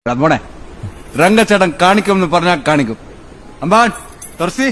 മോനെ രംഗച്ചേട്ടൻ കാണിക്കും എന്ന് പറഞ്ഞാൽ കാണിക്കും. അമ്പാൻ തുറസി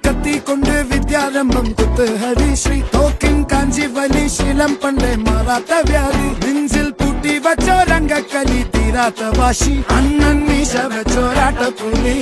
കത്തി കൊണ്ട് വിദ്യാരംഭം കുത്ത് ഹരിശ്രീ തോക്കിൻ കാഞ്ചി വലി ശീലം പണ്ടേ മാറാത്ത വ്യാധി നെഞ്ചിൽ പൂട്ടി വച്ചോ രംഗക്കലി തീരാത്ത വാശി അണ്ണൻ മീശ വെച്ചോരാട്ട പുള്ളി